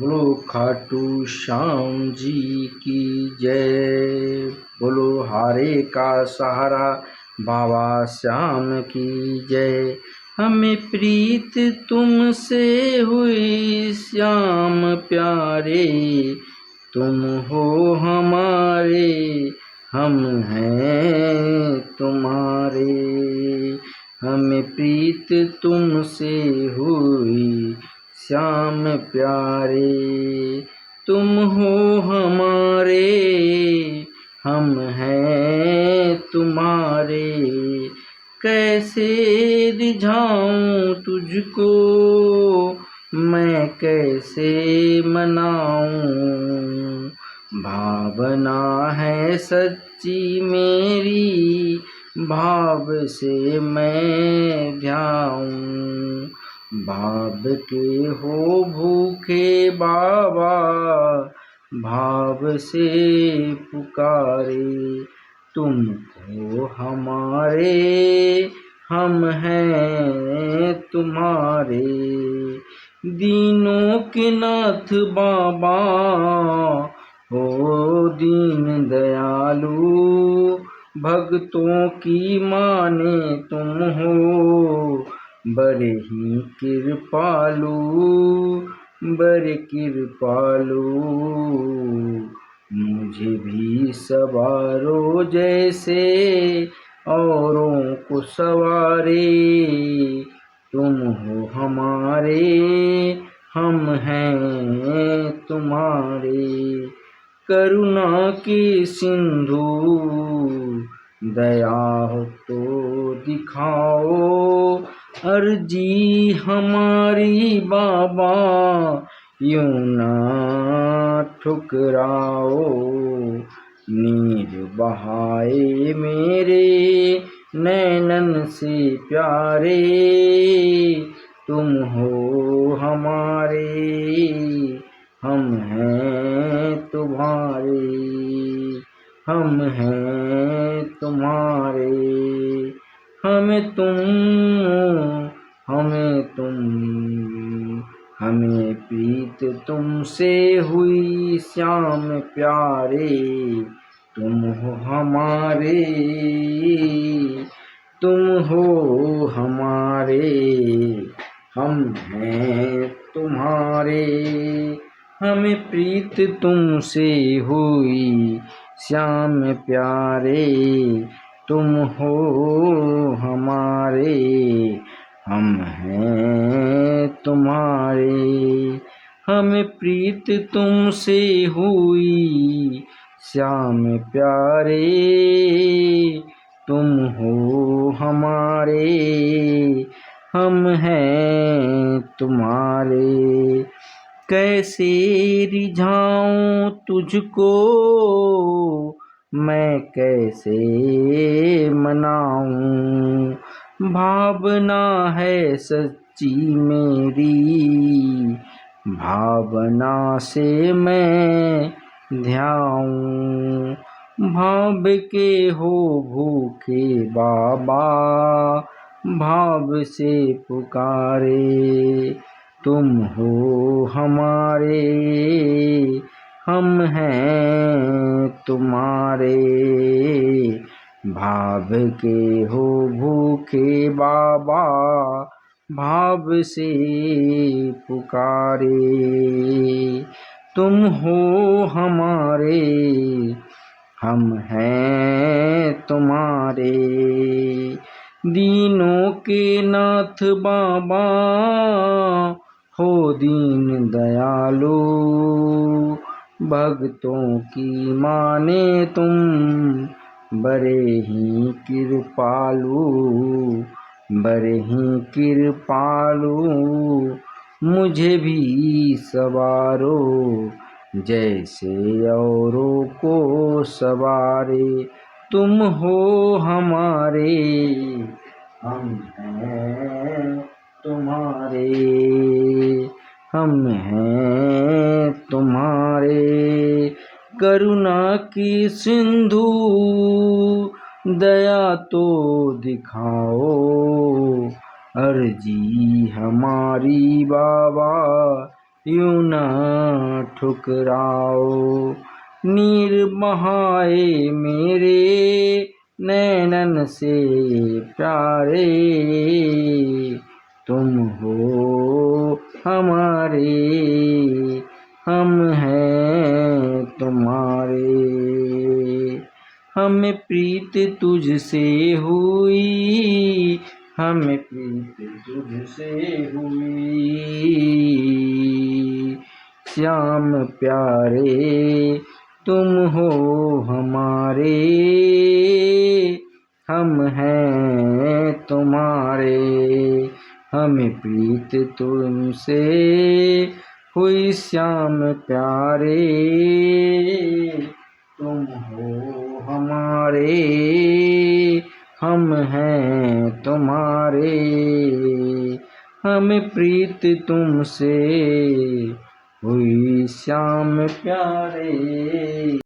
बोलो खाटू श्याम जी की जय। बोलो हारे का सहारा बाबा श्याम की जय। हमें प्रीत तुमसे हुई श्याम प्यारे, तुम हो हमारे, हम हैं तुम्हारे। हमें प्रीत तुमसे हुई श्याम प्यारे, तुम हो हमारे, हम हैं तुम्हारे। कैसे रिझाऊं तुझको, मैं कैसे मनाऊं। भावना है सच्ची मेरी, भाव से मैं ध्याऊं। भाव के हो भूखे बाबा, भाव से पुकारे। तुम हो हमारे, हम हैं तुम्हारे। दीनों के नाथ बाबा हो दीन दयालु, भक्तों की माने तुम हो बड़े ही कृपालु, बड़े कृपालु। मुझे भी सवारो जैसे औरों को सवारे। तुम हो हमारे, हम हैं तुम्हारे। करुणा के सिंधु दया हो तो दिखाओ, अर्जी हमारी बाबा यूं ना ठुकराओ। नीर बहाए मेरे नैनन से प्यारे, तुम हो हमारे, हम हैं तुम्हारे, हम हैं तुम्हारे। हमें तुम, हमें तुम, हमें प्रीत तुमसे हुई श्याम प्यारे। तुम हो हमारे, तुम हो हमारे, हम हैं तुम्हारे। हमें प्रीत तुमसे हुई श्याम प्यारे, तुम हो हमारे, हम हैं तुम्हारे। हमें प्रीत तुमसे हुई श्याम प्यारे, तुम हो हमारे, हम हैं तुम्हारे। कैसे रिझाऊं तुझको, मैं कैसे मनाऊं। भावना है सच्ची मेरी, भावना से मैं ध्याऊं। भाव के हो भूखे बाबा, भाव से पुकारे। तुम हो हमारे, हम हैं तुम्हारे। भाव के हो भूखे बाबा, भाव से पुकारे। तुम हो हमारे, हम हैं तुम्हारे। दीनों के नाथ बाबा हो दीन दयालु, भक्तों की माने तुम बड़े ही कृपालु, बड़े ही कृपालु। मुझे भी सवारो जैसे औरों को सवारे। तुम हो हमारे, हम हैं तुम्हारे, हम हैं तुम्हारे। करुणा की सिंधु दया तो दिखाओ, अर्जी हमारी बाबा यूं न ठुकराओ। नीर बहाए मेरे नैनन से प्यारे, तुम हो हमारे, हम हैं तुम्हारे। हमें प्रीत तुझसे हुई, हमें प्रीत तुझसे हुई। श्याम प्यारे तुम हो हमारे, हम हैं तुम्हारे। हमें प्रीत तुमसे हुई श्याम प्यारे, तुम हो हमारे, हम हैं तुम्हारे। हमें प्रीत तुमसे हुई श्याम प्यारे।